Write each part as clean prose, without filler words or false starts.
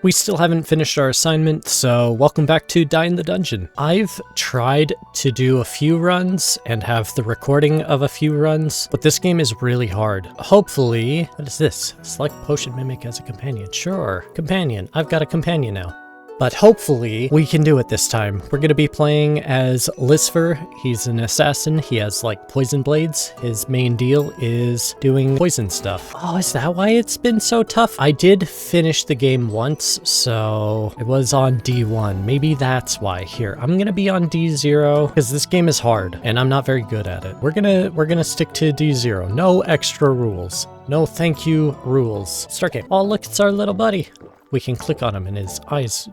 We still haven't finished our assignment, so welcome back to Die in the Dungeon. I've tried to do a few runs and have the recording of a few runs, but this game is really hard. Hopefully, what is this? Select potion mimic as a companion. Sure, companion. I've got a companion now. But hopefully, we can do it this time. We're going to be playing as Sisyphus. He's an assassin. He has, like, poison blades. His main deal is doing poison stuff. Oh, is that why it's been so tough? I did finish the game once, so it was on D1. Maybe that's why. Here, I'm going to be on D0, because this game is hard, and I'm not very good at it. We're gonna stick to D0. No extra rules. No thank you rules. Start game. Oh, look, it's our little buddy. We can click on him, and his eyes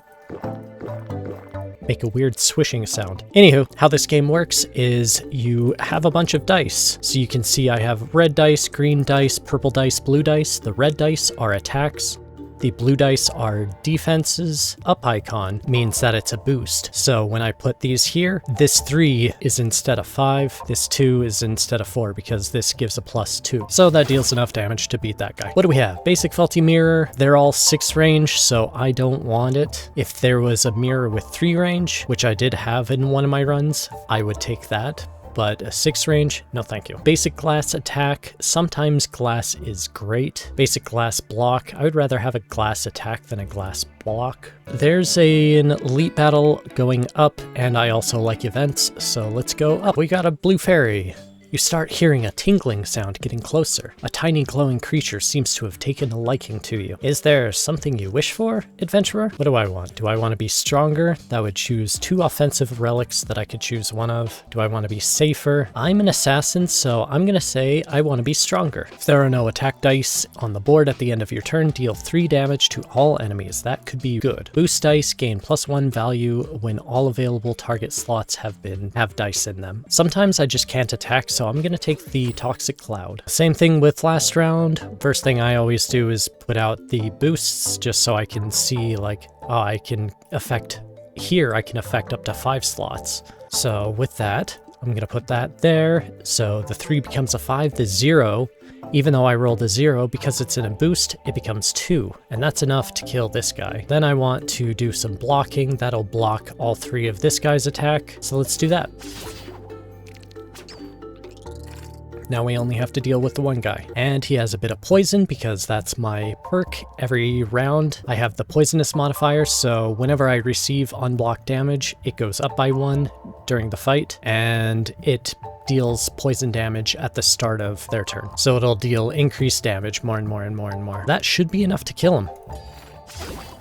make a weird swishing sound. Anywho, how this game works is you have a bunch of dice. So you can see I have red dice, green dice, purple dice, blue dice. The red dice are attacks. The blue dice are defenses. Up icon means that it's a boost. So when I put these here, this 3 is instead of 5. This 2 is instead of 4 because this gives a +2. So that deals enough damage to beat that guy. What do we have? Basic faulty mirror. They're all 6 range, so I don't want it. If there was a mirror with 3 range, which I did have in one of my runs, I would take that. But a 6 range, no thank you. Basic glass attack, sometimes glass is great. Basic glass block, I would rather have a glass attack than a glass block. There's an elite battle going up, and I also like events, so let's go up. We got a blue fairy. You start hearing a tingling sound getting closer. A tiny glowing creature seems to have taken a liking to you. Is there something you wish for, adventurer? What do I want? Do I want to be stronger? That would choose 2 offensive relics that I could choose one of. Do I want to be safer? I'm an assassin, so I'm gonna say I want to be stronger. If there are no attack dice on the board at the end of your turn, deal 3 damage to all enemies. That could be good. Boost dice gain +1 value when all available target slots have dice in them. Sometimes I just can't attack, so I'm gonna take the Toxic Cloud. Same thing with last round. First thing I always do is put out the boosts just so I can see, like, oh, I can affect here, I can affect up to 5 slots. So with that, I'm gonna put that there. So the 3 becomes a 5, the 0, even though I rolled a 0, because it's in a boost, it becomes 2, and that's enough to kill this guy. Then I want to do some blocking. That'll block all 3 of this guy's attack. So let's do that. Now we only have to deal with the one guy. And he has a bit of poison because that's my perk. Every round I have the poisonous modifier, so whenever I receive unblocked damage, it goes up by 1 during the fight, and it deals poison damage at the start of their turn. So it'll deal increased damage more and more and more and more. That should be enough to kill him.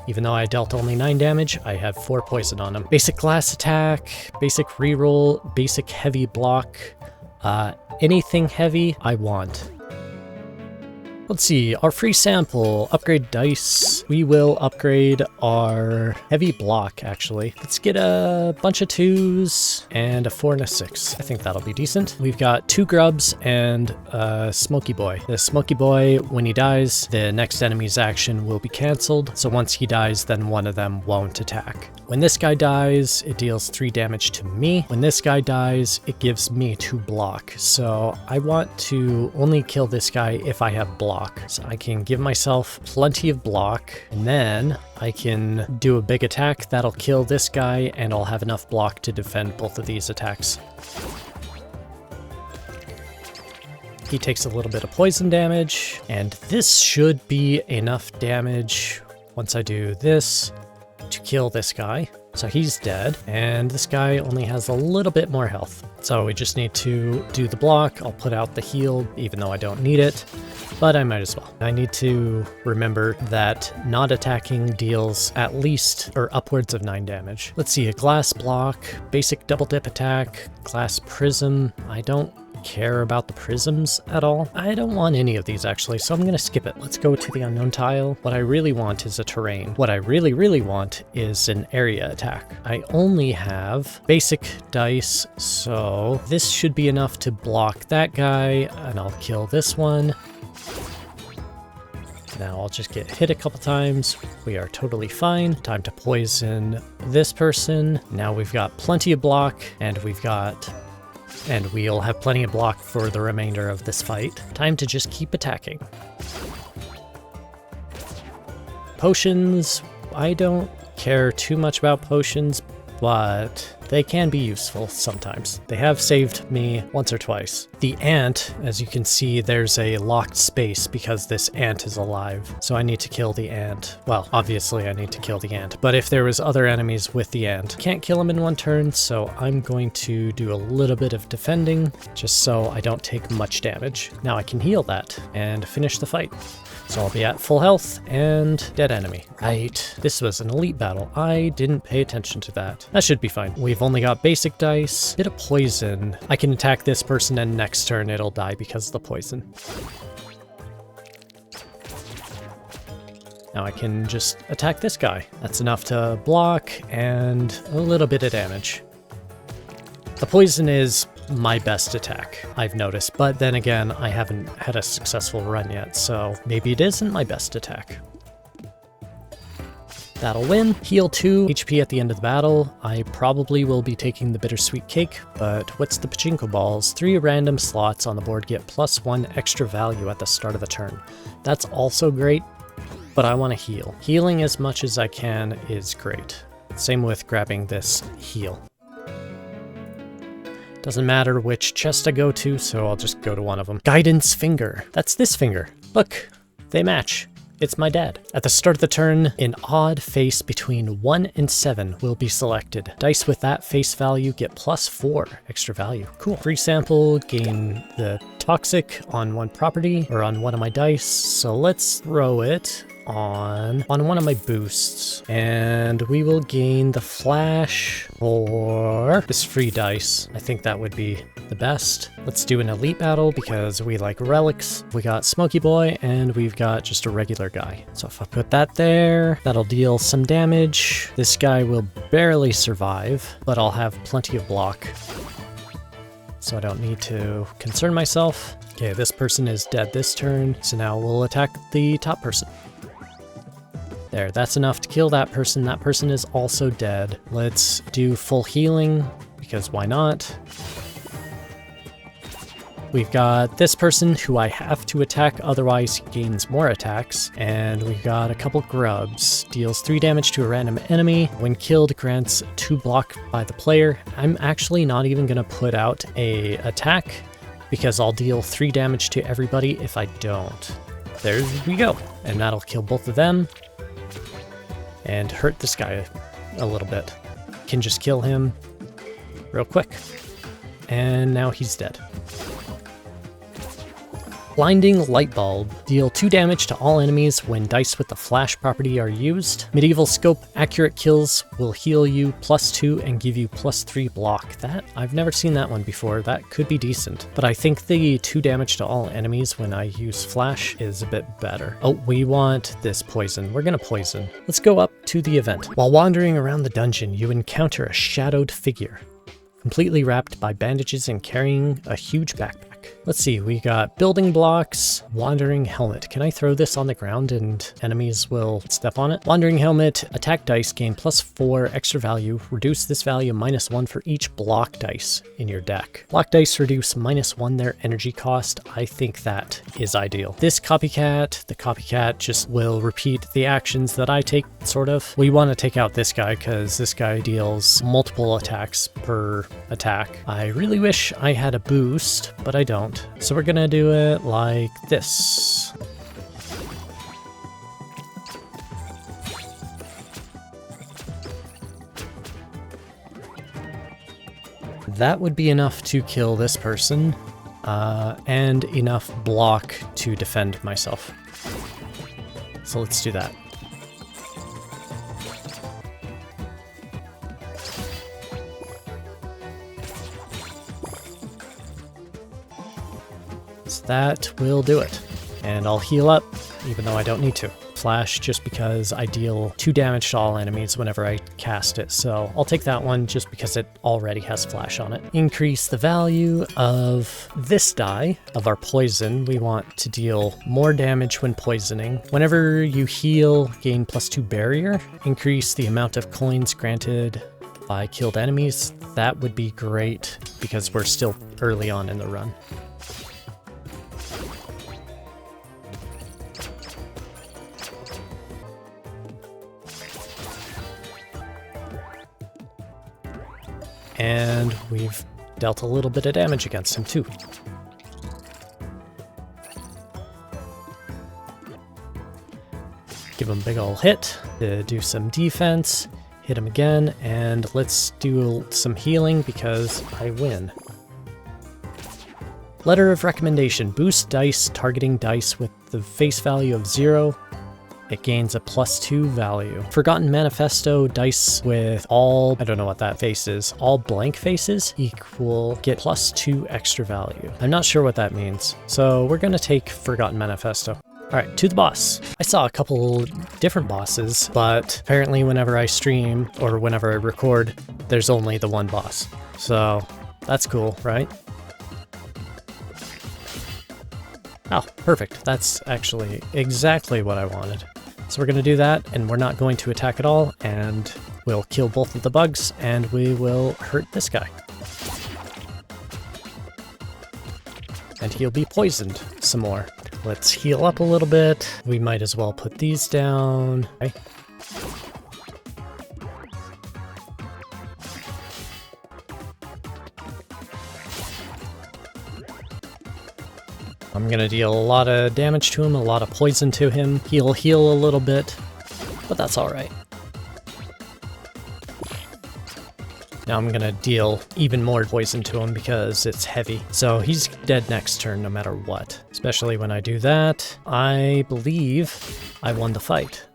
Even though I dealt only 9 damage, I have 4 poison on him. Basic glass attack, basic reroll, basic heavy block. Anything heavy, I want. Let's see, our free sample, upgrade dice. We will upgrade our heavy block, actually. Let's get a bunch of 2s and a 4 and a 6. I think that'll be decent. We've got 2 grubs and a smoky boy. The smoky boy, when he dies, the next enemy's action will be canceled. So once he dies, then one of them won't attack. When this guy dies, it deals 3 damage to me. When this guy dies, it gives me 2 block. So I want to only kill this guy if I have block. So I can give myself plenty of block, and then I can do a big attack that'll kill this guy, and I'll have enough block to defend both of these attacks. He takes a little bit of poison damage, and this should be enough damage once I do this to kill this guy. So he's dead, and this guy only has a little bit more health. So we just need to do the block. I'll put out the heal, even though I don't need it, but I might as well. I need to remember that not attacking deals at least or upwards of 9 damage. Let's see, a glass block, basic double dip attack, glass prism. I don't care about the prisms at all. I don't want any of these actually, so I'm gonna skip it. Let's go to the unknown tile. What I really want is a terrain. What I really want is an area attack. I only have basic dice, so this should be enough to block that guy, and I'll kill this one. Now I'll just get hit a couple times. We are totally fine. Time to poison this person. Now we've got plenty of block, and we'll have plenty of block for the remainder of this fight. Time to just keep attacking. Potions, I don't care too much about potions, but they can be useful sometimes. They have saved me once or twice. The ant, as you can see, there's a locked space because this ant is alive. So I need to kill the ant. Well, obviously I need to kill the ant, but if there was other enemies with the ant, can't kill them in one turn, so I'm going to do a little bit of defending just so I don't take much damage. Now I can heal that and finish the fight. So I'll be at full health and dead enemy. Right, this was an elite battle. I didn't pay attention to that. That should be fine. We've only got basic dice, bit of poison. I can attack this person and next turn it'll die because of the poison. Now I can just attack this guy. That's enough to block and a little bit of damage. The poison is my best attack, I've noticed, but then again, I haven't had a successful run yet, so maybe it isn't my best attack. That'll win. Heal 2 HP at the end of the battle. I probably will be taking the bittersweet cake, but what's the pachinko balls? 3 random slots on the board get +1 extra value at the start of the turn. That's also great, but I want to heal. Healing as much as I can is great. Same with grabbing this heal. Doesn't matter which chest I go to, so I'll just go to one of them. Guidance finger. That's this finger. Look, they match. It's my dad. At the start of the turn, an odd face between 1 and 7 will be selected. Dice with that face value get +4 extra value. Cool. Free sample, gain the toxic on one property, or on one of my dice. So let's throw it on one of my boosts, and we will gain the flash for this free dice. I think that would be the best. Let's do an elite battle because we like relics. We got Smoky Boy and we've got just a regular guy. So if I put that there, that'll deal some damage. This guy will barely survive, but I'll have plenty of block, so I don't need to concern myself. Okay, this person is dead this turn, so now we'll attack the top person. There, that's enough to kill that person. That person is also dead. Let's do full healing, because why not? We've got this person who I have to attack, otherwise he gains more attacks. And we've got a couple grubs. Deals 3 damage to a random enemy. When killed, grants 2 block by the player. I'm actually not even going to put out a attack, because I'll deal 3 damage to everybody if I don't. There we go. And that'll kill both of them. And hurt this guy a little bit. Can just kill him real quick. And now he's dead. Blinding Light Bulb. Deal 2 damage to all enemies when dice with the flash property are used. Medieval Scope. Accurate kills will heal you +2 and give you +3 block. That, I've never seen that one before. That could be decent. But I think the 2 damage to all enemies when I use flash is a bit better. Oh, we want this poison. We're gonna poison. Let's go up to the event. While wandering around the dungeon, you encounter a shadowed figure, completely wrapped by bandages and carrying a huge backpack. Let's see, we got building blocks, wandering helmet. Can I throw this on the ground and enemies will step on it? Wandering helmet, attack dice, gain +4 extra value. Reduce this value -1 for each block dice in your deck. Block dice reduce -1 their energy cost. I think that is ideal. This copycat, the copycat just will repeat the actions that I take, sort of. We want to take out this guy because this guy deals multiple attacks per attack. I really wish I had a boost, but I don't. So we're gonna do it like this. That would be enough to kill this person, and enough block to defend myself. So let's do that. So that will do it. And I'll heal up, even though I don't need to. Flash, just because I deal 2 damage to all enemies whenever I cast it, so I'll take that one just because it already has flash on it. Increase the value of this die, of our poison. We want to deal more damage when poisoning. Whenever you heal, gain +2 barrier. Increase the amount of coins granted by killed enemies. That would be great because we're still early on in the run. And we've dealt a little bit of damage against him too. Give him a big ol' hit to do some defense. Hit him again, and let's do some healing because I win. Letter of recommendation. Boost dice targeting dice with the face value of 0. It gains a +2 value. Forgotten Manifesto dice with all, I don't know what that face is, all blank faces equal get +2 extra value. I'm not sure what that means, so we're gonna take Forgotten Manifesto. All right, to the boss. I saw a couple different bosses, but apparently whenever I stream or whenever I record, there's only the one boss. So that's cool, right? Oh, perfect. That's actually exactly what I wanted. So we're going to do that, and we're not going to attack at all, and we'll kill both of the bugs, and we will hurt this guy. And he'll be poisoned some more. Let's heal up a little bit. We might as well put these down. Okay. I'm gonna deal a lot of damage to him, a lot of poison to him. He'll heal a little bit, but that's all right. Now I'm gonna deal even more poison to him because it's heavy. So he's dead next turn no matter what. Especially when I do that. I believe I won the fight.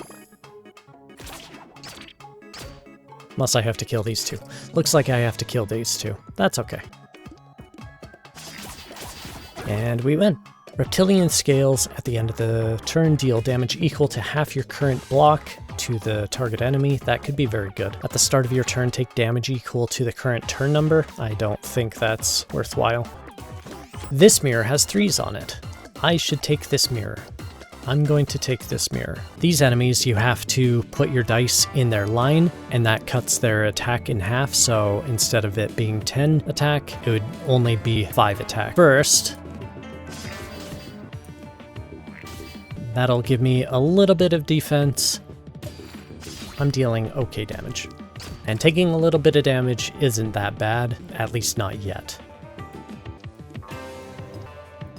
Unless I have to kill these two. Looks like I have to kill these two. That's okay. And we win. Reptilian scales at the end of the turn deal damage equal to half your current block to the target enemy. That could be very good. At the start of your turn, take damage equal to the current turn number. I don't think that's worthwhile. This mirror has 3s on it. I should take this mirror. I'm going to take this mirror. These enemies, you have to put your dice in their line, and that cuts their attack in half, so instead of it being 10 attack, it would only be 5 attack. First, that'll give me a little bit of defense. I'm dealing okay damage. And taking a little bit of damage isn't that bad, at least not yet.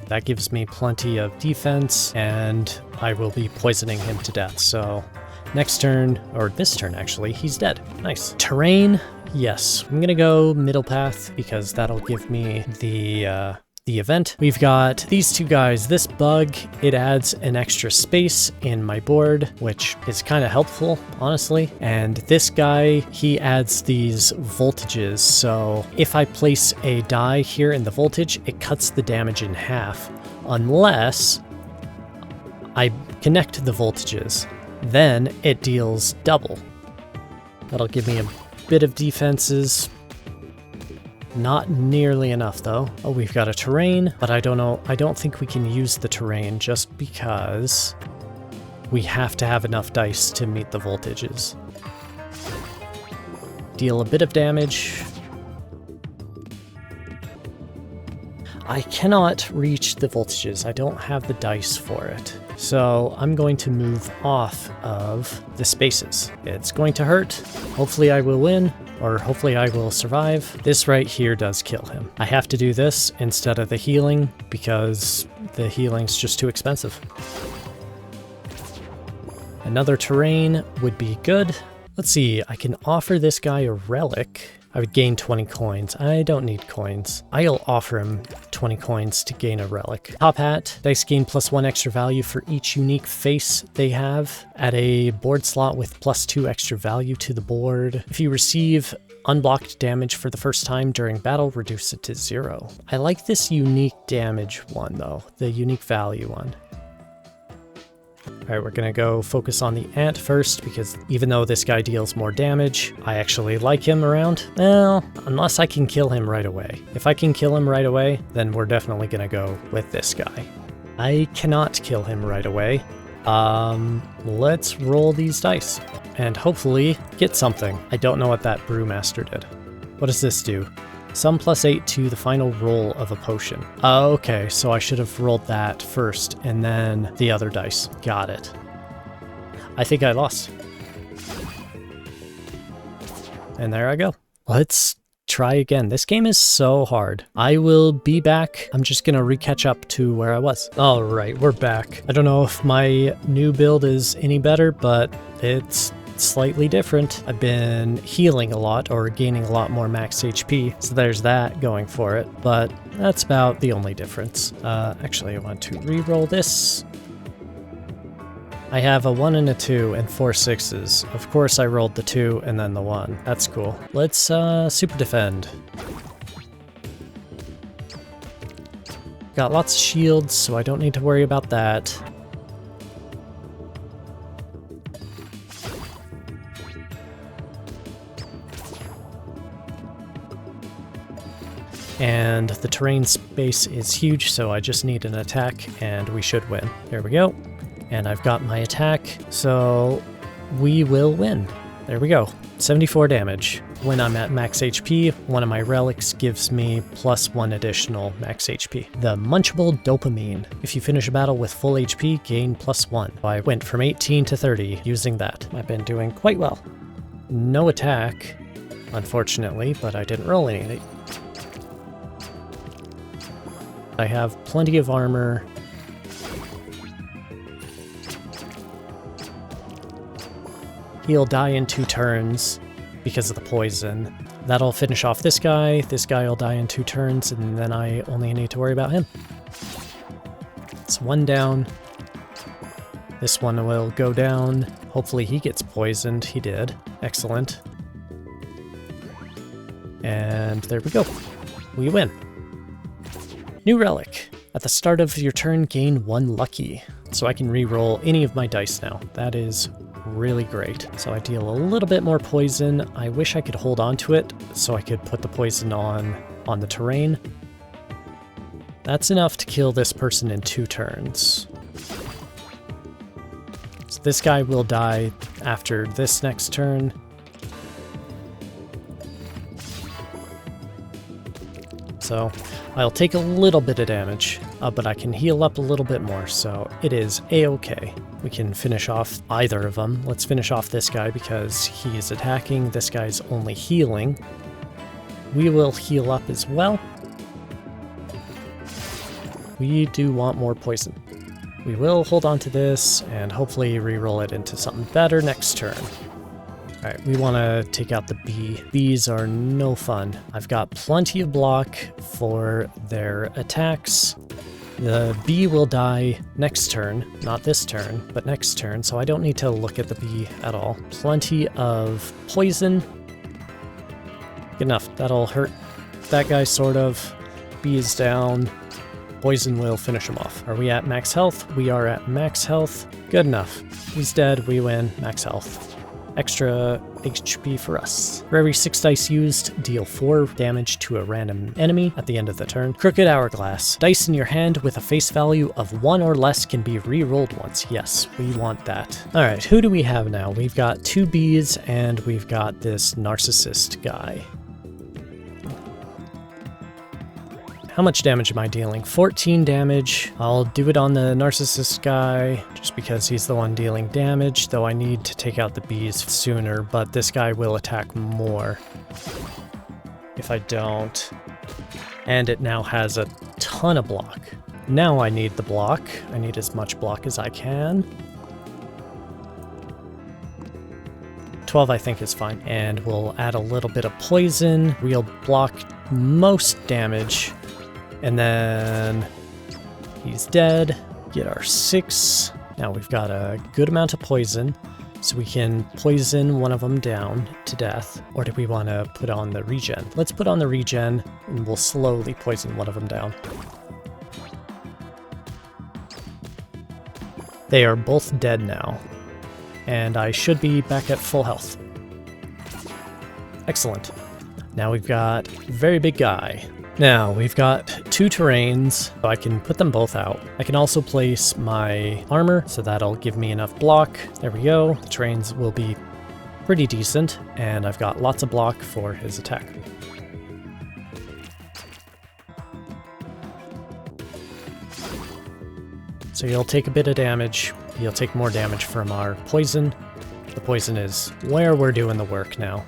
That gives me plenty of defense, and I will be poisoning him to death. So next turn, or this turn actually, he's dead. Nice. Terrain, yes. I'm gonna go middle path because that'll give me the event. We've got these two guys. This bug, it adds an extra space in my board, which is kind of helpful, honestly. And this guy, he adds these voltages. So if I place a die here in the voltage, it cuts the damage in half, unless I connect the voltages. Then it deals double. That'll give me a bit of defenses. Not nearly enough though. Oh, we've got a terrain, but I don't know. I don't think we can use the terrain just because we have to have enough dice to meet the voltages. Deal a bit of damage. I cannot reach the voltages. I don't have the dice for it. So I'm going to move off of the spaces. It's going to hurt. Hopefully I will win, or hopefully I will survive. This right here does kill him. I have to do this instead of the healing because the healing's just too expensive. Another terrain would be good. Let's see, I can offer this guy a relic. I would gain 20 coins. I don't need coins. I'll offer him 20 coins to gain a relic. Top hat. Dice gain +1 extra value for each unique face they have. Add a board slot with +2 extra value to the board. If you receive unblocked damage for the first time during battle, reduce it to 0. I like this unique damage one though, the unique value one. Alright, we're gonna go focus on the ant first, because even though this guy deals more damage, I actually like him around. Well, unless I can kill him right away. If I can kill him right away, then we're definitely gonna go with this guy. I cannot kill him right away. Let's roll these dice, and hopefully get something. I don't know what that Brewmaster did. What does this do? Sum +8 to the final roll of a potion. Oh, okay, so I should have rolled that first, and then the other dice. Got it. I think I lost. And there I go. Let's try again. This game is so hard. I will be back. I'm just gonna re-catch up to where I was. All right, we're back. I don't know if my new build is any better, but it's slightly different. I've been healing a lot or gaining a lot more max HP, so there's that going for it, but that's about the only difference. Actually, I want to re-roll this. I have a 1 and a 2 and 4 6s. Of course I rolled the 2 and then the 1. That's cool. Let's super defend. Got lots of shields, so I don't need to worry about that. And the terrain space is huge, so I just need an attack and we should win. There we go. And I've got my attack, so we will win. There we go. 74 damage. When I'm at max HP, one of my relics gives me +1 additional max HP. The Munchable Dopamine. If you finish a battle with full HP, gain +1. I went from 18 to 30 using that. I've been doing quite well. No attack, unfortunately, but I didn't roll anything. I have plenty of armor. He'll die in 2 turns because of the poison. That'll finish off this guy. This guy will die in 2 turns, and then I only need to worry about him. It's 1 down. This one will go down. Hopefully he gets poisoned. He did. Excellent. And there we go. We win. New relic. At the start of your turn, gain 1 lucky. So I can re-roll any of my dice now. That is really great. So I deal a little bit more poison. I wish I could hold on to it so I could put the poison on the terrain. That's enough to kill this person in 2 turns. So this guy will die after this next turn. So I'll take a little bit of damage, but I can heal up a little bit more, so it is a-okay. We can finish off either of them. Let's finish off this guy because he is attacking. This guy's only healing. We will heal up as well. We do want more poison. We will hold on to this and hopefully re-roll it into something better next turn. Alright, we want to take out the bee. Bees are no fun. I've got plenty of block for their attacks. The bee will die next turn, not this turn, but next turn, so I don't need to look at the bee at all. Plenty of poison. Good enough, that'll hurt that guy sort of. Bee is down. Poison will finish him off. Are we at max health? We are at max health. Good enough. He's dead, we win, max health. Extra HP for us. For every 6 dice used, deal 4 damage to a random enemy at the end of the turn. Crooked Hourglass. Dice in your hand with a face value of 1 or less can be re-rolled once. Yes, we want that. Alright, who do we have now? We've got 2 bees and we've got this narcissist guy. How much damage am I dealing? 14 damage. I'll do it on the narcissist guy just because he's the one dealing damage, though I need to take out the bees sooner, but this guy will attack more if I don't. And it now has a ton of block. Now I need the block. I need as much block as I can. 12 I think is fine. And we'll add a little bit of poison. We'll block most damage. And then he's dead. Get our 6. Now we've got a good amount of poison, so we can poison one of them down to death. Or do we want to put on the regen? Let's put on the regen, and we'll slowly poison one of them down. They are both dead now, and I should be back at full health. Excellent. Now we've got a very big guy. Now, we've got 2 terrains, so I can put them both out. I can also place my armor, so that'll give me enough block. There we go. The terrains will be pretty decent, and I've got lots of block for his attack. So he'll take a bit of damage. He'll take more damage from our poison. The poison is where we're doing the work now.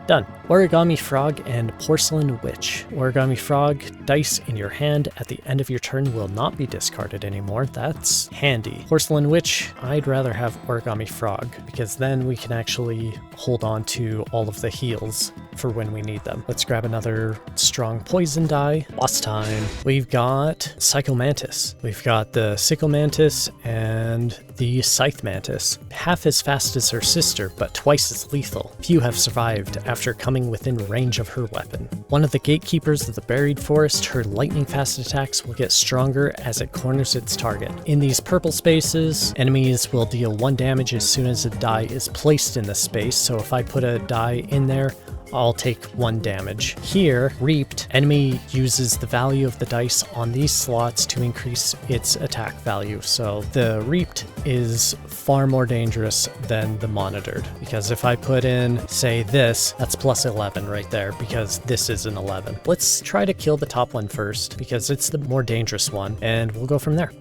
Done. Origami Frog and Porcelain Witch. Origami Frog, dice in your hand at the end of your turn will not be discarded anymore. That's handy. Porcelain Witch, I'd rather have Origami Frog because then we can actually hold on to all of the heals for when we need them. Let's grab another strong poison die. Boss time. We've got Psychomantis. We've got the Sickle Mantis and the Scythe Mantis. Half as fast as her sister, but twice as lethal. Few have survived after coming within range of her weapon. One of the gatekeepers of the buried forest, her lightning fast attacks will get stronger as it corners its target. In these purple spaces, enemies will deal 1 damage as soon as a die is placed in the space, so if I put a die in there, I'll take 1 damage. Here, Reaped, enemy uses the value of the dice on these slots to increase its attack value. So the Reaped is far more dangerous than the Monitored, because if I put in, say this, that's plus 11 right there, because this is an 11. Let's try to kill the top one first, because it's the more dangerous one, and we'll go from there.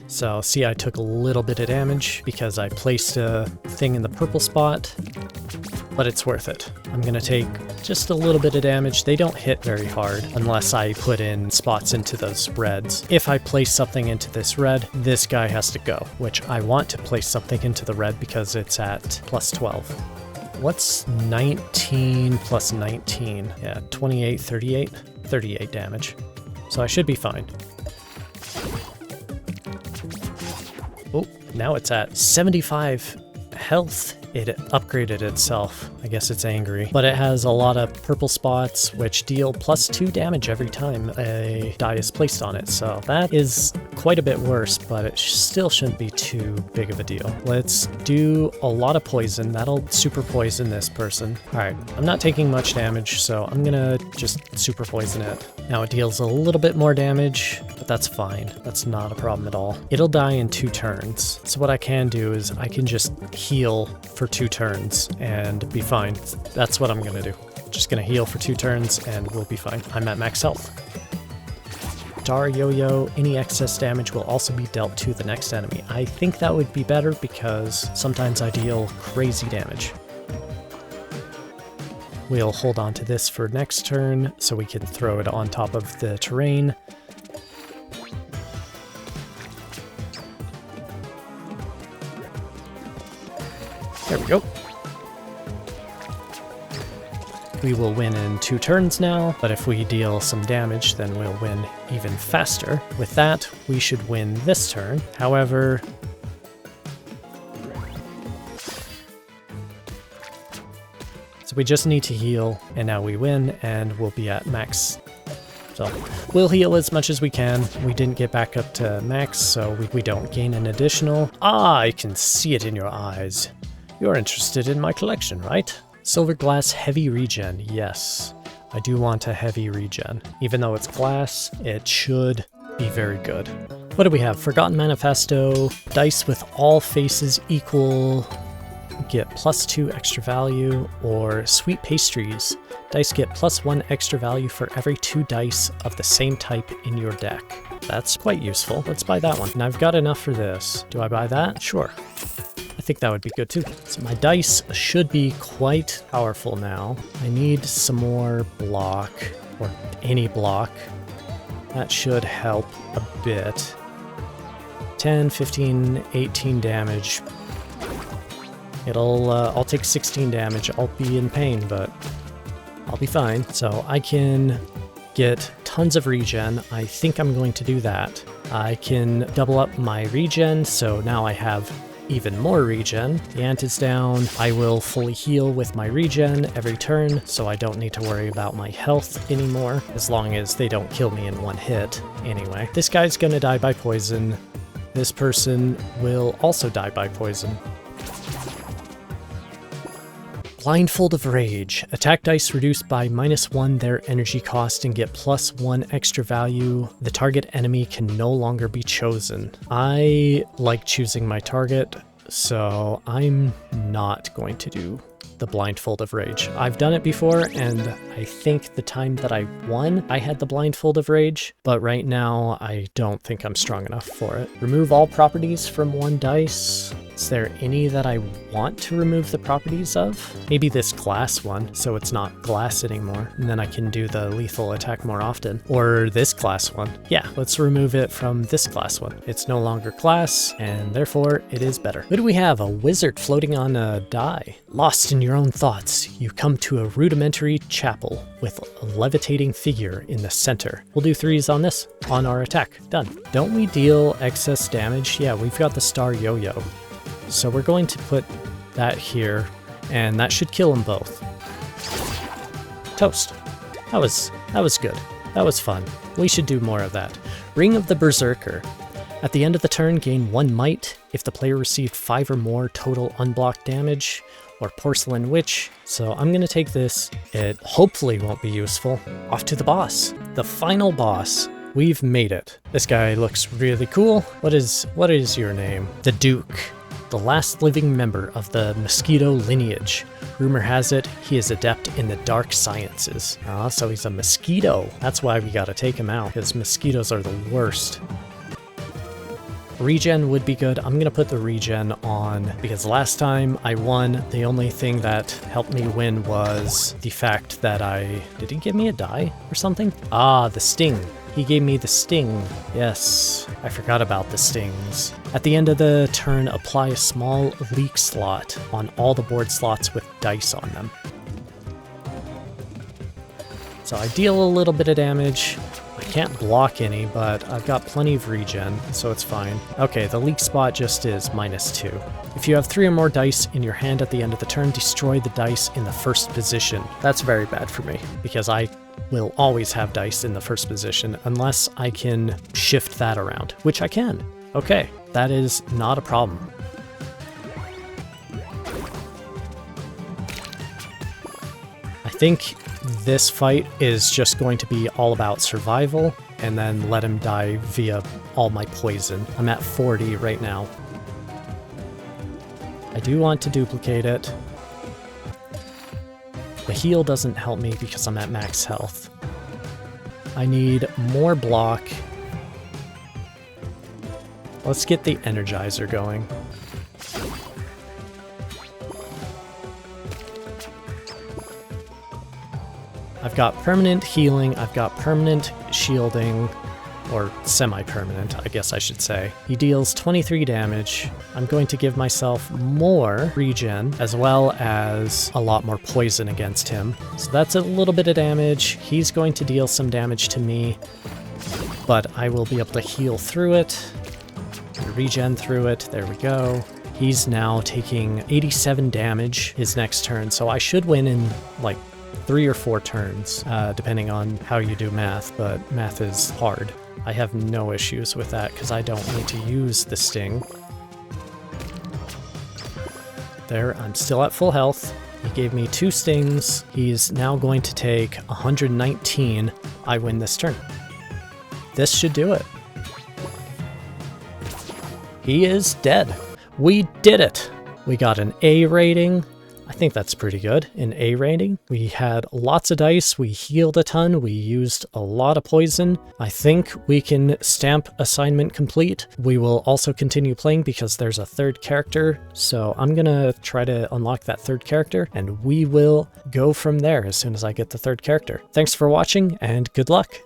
So see, I took a little bit of damage because I placed a thing in the purple spot, but it's worth it. I'm gonna take just a little bit of damage. They don't hit very hard unless I put in spots into those reds. If I place something into this red, this guy has to go, which I want to place something into the red because it's at plus 12. What's 19 plus 19? Yeah, 28, 38? 38 damage. So I should be fine. Oh, now it's at 75 health. It upgraded itself. I guess it's angry. But it has a lot of purple spots, which deal plus 2 damage every time a die is placed on it. So that is quite a bit worse, but it still shouldn't be too big of a deal. Let's do a lot of poison. That'll super poison this person. All right, I'm not taking much damage, so I'm gonna just super poison it. Now it deals a little bit more damage, but that's fine. That's not a problem at all. It'll die in 2 turns. So what I can do is I can just heal for 2 turns and be fine. That's what I'm gonna do. Just gonna heal for 2 turns and we'll be fine. I'm at max health. Star Yo-Yo, any excess damage will also be dealt to the next enemy. I think that would be better because sometimes I deal crazy damage. We'll hold on to this for next turn so we can throw it on top of the terrain. There we go. We will win in 2 turns now, but if we deal some damage, then we'll win even faster. With that, we should win this turn. However, so we just need to heal, and now we win, and we'll be at max. So we'll heal as much as we can. We didn't get back up to max, so we don't gain an additional. Ah, I can see it in your eyes. You're interested in my collection, right? Silver glass heavy regen, yes. I do want a heavy regen. Even though it's glass, it should be very good. What do we have? Forgotten Manifesto, dice with all faces equal, get plus 2 extra value, or Sweet Pastries. Dice get plus 1 extra value for every 2 dice of the same type in your deck. That's quite useful. Let's buy that one. And I've got enough for this. Do I buy that? Sure. I think that would be good too. So my dice should be quite powerful now. I need some more block, or any block. That should help a bit. 10, 15, 18 damage. I'll take 16 damage. I'll be in pain, but I'll be fine. So I can get tons of regen. I think I'm going to do that. I can double up my regen, so now I have even more regen. The ant is down. I will fully heal with my regen every turn, so I don't need to worry about my health anymore, as long as they don't kill me in 1 hit anyway. This guy's gonna die by poison. This person will also die by poison. Blindfold of Rage. Attack dice reduced by -1 their energy cost and get plus 1 extra value. The target enemy can no longer be chosen. I like choosing my target, so I'm not going to do the Blindfold of Rage. I've done it before, and I think the time that I won, I had the Blindfold of Rage, but right now I don't think I'm strong enough for it. Remove all properties from 1 dice. Is there any that I want to remove the properties of? Maybe this glass one, so it's not glass anymore, and then I can do the lethal attack more often. Or this glass one. Yeah, let's remove it from this glass one. It's no longer glass, and therefore it is better. Who do we have? A wizard floating on a die. Lost in your own thoughts, you come to a rudimentary chapel with a levitating figure in the center. We'll do 3s on this, on our attack. Done. Don't we deal excess damage? Yeah, we've got the star yo-yo. So we're going to put that here, and that should kill them both. Toast. That was good. That was fun. We should do more of that. Ring of the Berserker. At the end of the turn, gain 1 might if the player received 5 or more total unblocked damage, or Porcelain Witch. So I'm going to take this. It hopefully won't be useful. Off to the boss. The final boss. We've made it. This guy looks really cool. What is your name? The Duke. The last living member of the mosquito lineage. Rumor has it he is adept in the dark sciences. Ah, so he's a mosquito. That's why we gotta take him out, because mosquitoes are the worst. Regen would be good. I'm gonna put the regen on because last time I won, the only thing that helped me win was the fact that did he give me a die or something? Ah, the sting. He gave me the sting. Yes, I forgot about the stings. At the end of the turn, apply a small leak slot on all the board slots with dice on them. So I deal a little bit of damage. I can't block any, but I've got plenty of regen, so it's fine. Okay, the leak spot just is -2. If you have 3 or more dice in your hand at the end of the turn, destroy the dice in the first position. That's very bad for me, because I will always have dice in the first position unless I can shift that around, which I can. Okay, that is not a problem. I think this fight is just going to be all about survival and then let him die via all my poison. I'm at 40 right now. I do want to duplicate it. The heal doesn't help me because I'm at max health. I need more block. Let's get the Energizer going. I've got permanent healing, I've got permanent shielding, or semi-permanent, I guess I should say. He deals 23 damage. I'm going to give myself more regen, as well as a lot more poison against him. So that's a little bit of damage. He's going to deal some damage to me, but I will be able to heal through it, and regen through it. There we go. He's now taking 87 damage his next turn, so I should win in, like, 3 or 4 turns, depending on how you do math, but math is hard. I have no issues with that because I don't need to use the sting. There, I'm still at full health. He gave me 2 stings. He's now going to take 119. I win this turn. This should do it. He is dead. We did it. We got an A rating. I think that's pretty good, an A rating. We had lots of dice, we healed a ton, we used a lot of poison. I think we can stamp assignment complete. We will also continue playing because there's a 3rd character, so I'm gonna try to unlock that 3rd character, and we will go from there as soon as I get the 3rd character. Thanks for watching, and good luck!